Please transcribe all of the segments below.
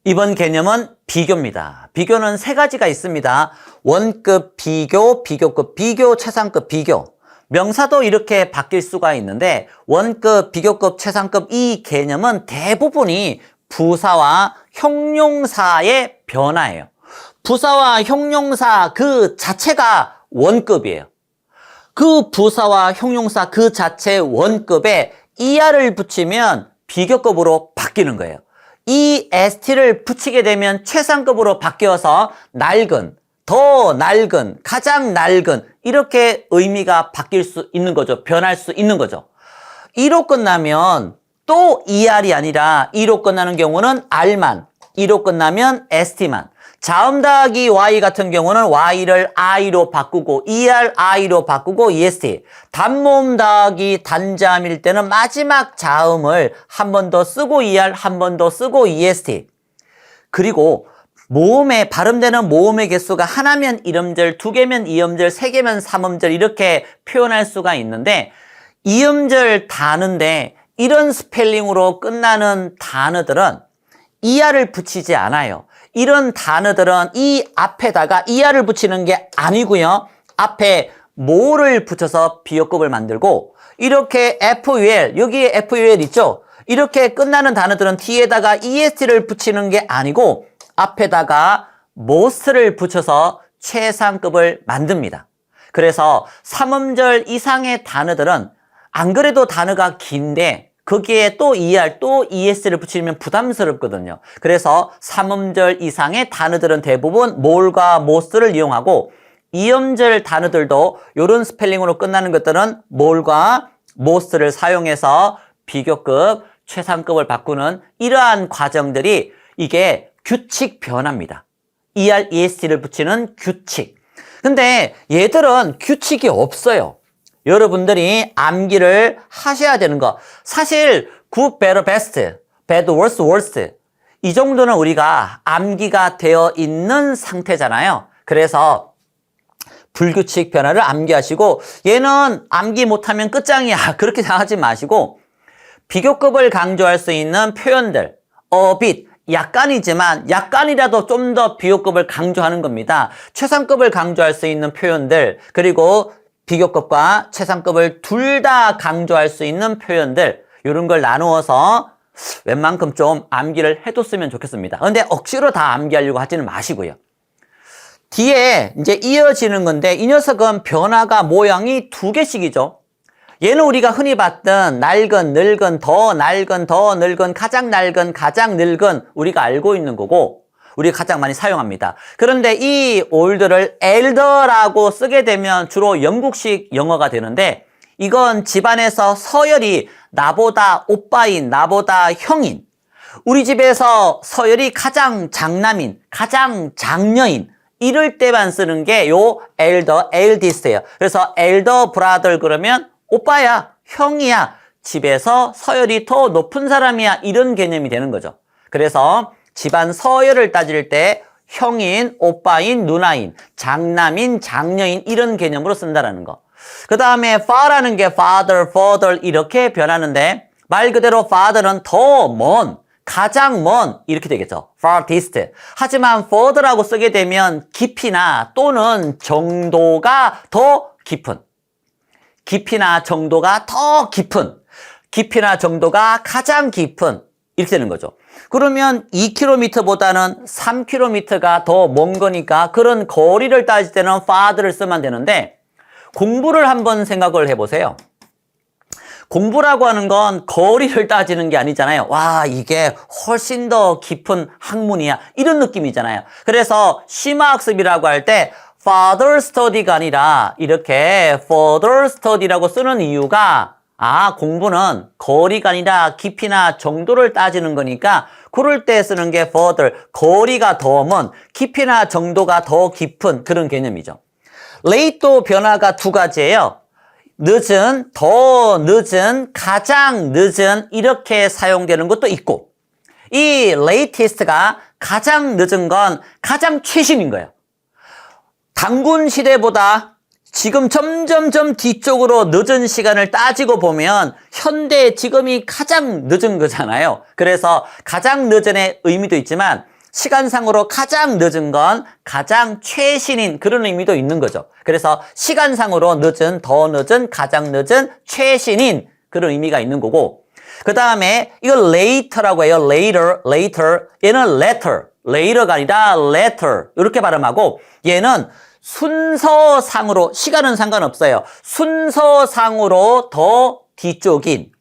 이번 개념은 비교입니다. 비교는 세 가지가 있습니다. 원급 비교, 비교급 비교, 최상급 비교. 명사도 이렇게 바뀔 수가 있는데 원급, 비교급, 최상급 이 개념은 대부분이 부사와 형용사의 변화예요. 부사와 형용사 그 자체가 원급이에요. 그 부사와 형용사 그 자체 원급에 er을 붙이면 비교급으로 바뀌는 거예요. 이 st를 붙이게 되면 최상급으로 바뀌어서 낡은, 더 낡은, 가장 낡은 이렇게 의미가 바뀔 수 있는 거죠. 변할 수 있는 거죠. 이로 끝나면 또 er이 아니라 이로 끝나는 경우는 r만, 이로 끝나면 st만. 자음 더하기 y 같은 경우는 y를 i로 바꾸고 i로 바꾸고 est. 단모음 더하기 단자음일 때는 마지막 자음을 한 번 더 쓰고 한 번 더 쓰고 est. 그리고 모음에 발음되는 모음의 개수가 하나면 1음절, 두 개면 2음절, 세 개면 3음절 이렇게 표현할 수가 있는데 이음절 단어인데 이런 스펠링으로 끝나는 단어들은 er을 붙이지 않아요. 이런 단어들은 이 앞에다가 er를 붙이는 게 아니고요. 앞에 mo를 붙여서 비교급을 만들고 이렇게 ful, 여기에 ful 있죠? 이렇게 끝나는 단어들은 뒤에다가 est를 붙이는 게 아니고 앞에다가 most를 붙여서 최상급을 만듭니다. 그래서 3음절 이상의 단어들은 안 그래도 단어가 긴데 거기에 또 er, 또 es를 붙이면 부담스럽거든요. 그래서 3음절 이상의 단어들은 대부분 more과 most를 이용하고 2음절 단어들도 이런 스펠링으로 끝나는 것들은 more과 most를 사용해서 비교급, 최상급을 바꾸는 이러한 과정들이 이게 규칙 변화입니다. er, es를 붙이는 규칙. 근데 얘들은 규칙이 없어요. 여러분들이 암기를 하셔야 되는 거. 사실 good, better, best, bad, worse, worst 이 정도는 우리가 암기가 되어 있는 상태잖아요. 그래서 불규칙 변화를 암기하시고 얘는 암기 못하면 끝장이야 그렇게 생각하지 마시고 비교급을 강조할 수 있는 표현들 a bit, 약간이지만 약간이라도 좀 더 비교급을 강조하는 겁니다. 최상급을 강조할 수 있는 표현들 그리고 비교급과 최상급을 둘 다 강조할 수 있는 표현들 이런 걸 나누어서 웬만큼 좀 암기를 해뒀으면 좋겠습니다. 근데 억지로 다 암기하려고 하지는 마시고요. 뒤에 이제 이어지는 건데 이 녀석은 변화가 모양이 두 개씩이죠. 얘는 우리가 흔히 봤던 낡은, 늙은, 더 낡은, 더 늙은, 가장 낡은, 가장 늙은 우리가 알고 있는 거고 우리가 가장 많이 사용합니다. 그런데 이 older를 elder라고 쓰게 되면 주로 영국식 영어가 되는데 이건 집안에서 서열이 나보다 오빠인, 나보다 형인 우리 집에서 서열이 가장 장남인, 가장 장녀인 이럴 때만 쓰는 게 요 elder, eldest예요. 그래서 elder brother 그러면 오빠야, 형이야, 집에서 서열이 더 높은 사람이야 이런 개념이 되는 거죠. 그래서 집안 서열을 따질 때 형인, 오빠인, 누나인, 장남인, 장녀인 이런 개념으로 쓴다라는 거. 그 다음에 far라는 게 father, further 이렇게 변하는데 말 그대로 father는 더 먼, 가장 먼 이렇게 되겠죠. farthest. 하지만 further라고 쓰게 되면 깊이나 또는 정도가 더 깊은 깊이나 정도가 더 깊은 깊이나 정도가 가장 깊은 이렇게 되는 거죠. 그러면 2km보다는 3km가 더 먼 거니까 그런 거리를 따질 때는 farther를 쓰면 되는데 공부를 한번 생각을 해보세요. 공부라고 하는 건 거리를 따지는 게 아니잖아요. 와, 이게 훨씬 더 깊은 학문이야. 이런 느낌이잖아요. 그래서 심화학습이라고 할 때 further study가 아니라 이렇게 further study라고 쓰는 이유가 공부는 거리가 아니라 깊이나 정도를 따지는 거니까 그럴 때 쓰는 게 further, 거리가 더 먼, 깊이나 정도가 더 깊은 그런 개념이죠. late도 변화가 두 가지예요. 늦은, 더 늦은, 가장 늦은 이렇게 사용되는 것도 있고 이 latest가 가장 늦은 건 가장 최신인 거예요. 단군 시대보다 지금 점점점 뒤쪽으로 늦은 시간을 따지고 보면 현대 지금이 가장 늦은 거잖아요. 그래서 가장 늦은의 의미도 있지만 시간상으로 가장 늦은 건 가장 최신인 그런 의미도 있는 거죠. 그래서 시간상으로 늦은, 더 늦은, 가장 늦은, 최신인 그런 의미가 있는 거고, 그 다음에 이걸 later라고 해요. later. 얘는 letter. later가 아니라 letter. 이렇게 발음하고, 얘는 순서상으로, 시간은 상관없어요. 순서상으로 더 뒤쪽인,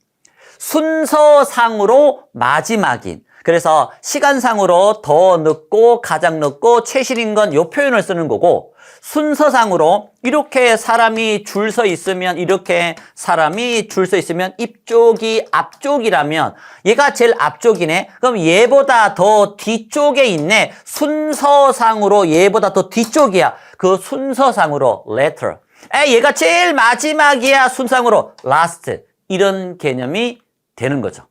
순서상으로 마지막인. 그래서 시간상으로 더 늦고 가장 늦고 최신인 건 이 표현을 쓰는 거고, 순서상으로 이렇게 사람이 줄 서 있으면, 이렇게 사람이 줄 서 있으면 이쪽이 앞쪽이라면 얘가 제일 앞쪽이네. 그럼 얘보다 더 뒤쪽에 있네. 순서상으로 얘보다 더 뒤쪽이야. 그 순서상으로 letter. 얘가 제일 마지막이야. 순상으로 last. 이런 개념이 되는 거죠.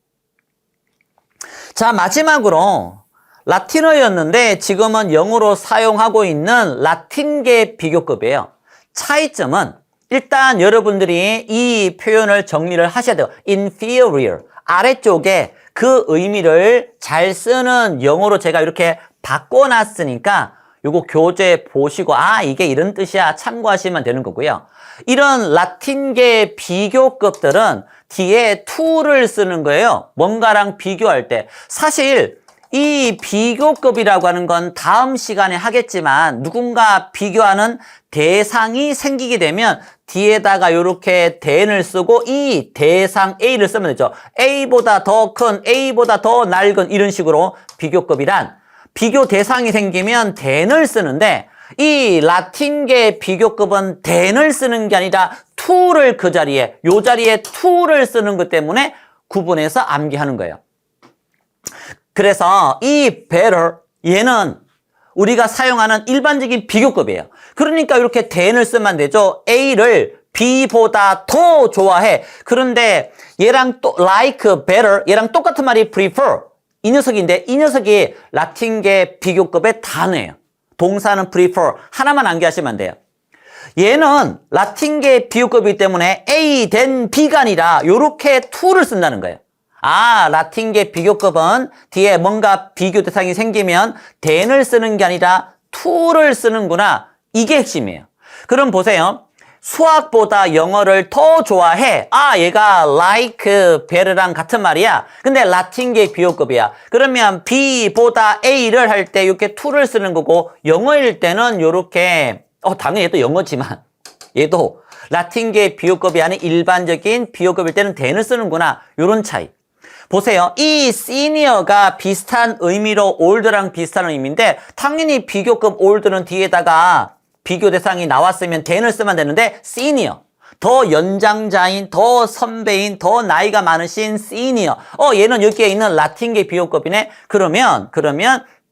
자, 마지막으로 라틴어였는데 지금은 영어로 사용하고 있는 라틴계 비교급이에요. 차이점은 일단 여러분들이 이 표현을 정리를 하셔야 돼요. inferior. 아래쪽에 그 의미를 잘 쓰는 영어로 제가 이렇게 바꿔놨으니까 요거 교재 보시고 이게 이런 뜻이야 참고하시면 되는 거고요. 이런 라틴계 비교급들은 뒤에 to를 쓰는 거예요. 뭔가랑 비교할 때. 사실 이 비교급이라고 하는 건 다음 시간에 하겠지만 누군가 비교하는 대상이 생기게 되면 뒤에다가 이렇게 then을 쓰고 이 대상 A를 쓰면 되죠. A보다 더 큰, A보다 더 낡은 이런 식으로 비교급이란 비교 대상이 생기면 then을 쓰는데 이 라틴계 비교급은 then을 쓰는 게 아니라 to를 그 자리에, 요 자리에 to를 쓰는 것 때문에 구분해서 암기하는 거예요. 그래서 이 better, 얘는 우리가 사용하는 일반적인 비교급이에요. 그러니까 이렇게 then을 쓰면 되죠. A를 B보다 더 좋아해. 그런데 얘랑 또 like, better, 얘랑 똑같은 말이 prefer. 이 녀석인데 이 녀석이 라틴계 비교급의 단어예요. 동사는 prefer. 하나만 암기하시면 돼요. 얘는 라틴계 비교급이기 때문에 A, then B가 아니라 이렇게 to를 쓴다는 거예요. 라틴계 비교급은 뒤에 뭔가 비교 대상이 생기면 then을 쓰는 게 아니라 to를 쓰는구나. 이게 핵심이에요. 그럼 보세요. 수학보다 영어를 더 좋아해. 얘가 like, better랑 같은 말이야. 근데 라틴계 비교급이야. 그러면 B보다 A를 할 때 이렇게 to를 쓰는 거고, 영어일 때는 이렇게 당연히 얘도 영어지만 얘도 라틴계 비교급이 아닌 일반적인 비교급일 때는 then을 쓰는구나. 이런 차이. 보세요. 이 senior가 비슷한 의미로 older랑 비슷한 의미인데 당연히 비교급 older는 뒤에다가 비교 대상이 나왔으면 then을 쓰면 되는데 senior, 더 연장자인, 더 선배인, 더 나이가 많으신 senior. 얘는 여기에 있는 라틴계 비교급이네. 그러면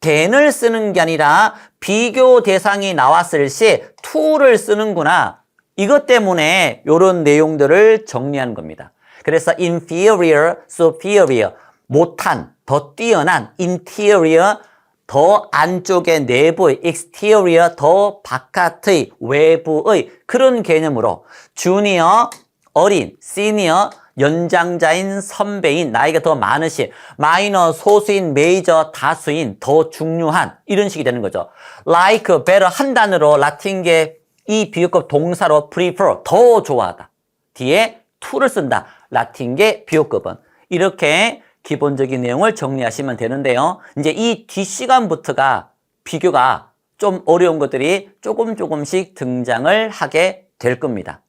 then을 쓰는 게 아니라 비교 대상이 나왔을 시 to를 쓰는구나. 이것 때문에 이런 내용들을 정리하는 겁니다. 그래서 inferior, superior, 못한, 더 뛰어난, interior, 더 안쪽의 내부의, exterior, 더 바깥의, 외부의 그런 개념으로 junior, 어린, senior, 연장자인, 선배인, 나이가 더 많으신, 마이너, 소수인, 메이저, 다수인, 더 중요한 이런 식이 되는 거죠. like, better 한 단어로 라틴계 이 비교급 동사로 prefer, 더 좋아하다. 뒤에 to를 쓴다. 라틴계 비교급은. 이렇게 기본적인 내용을 정리하시면 되는데요. 이제 이 뒷시간부터가 비교가 좀 어려운 것들이 조금씩 등장을 하게 될 겁니다.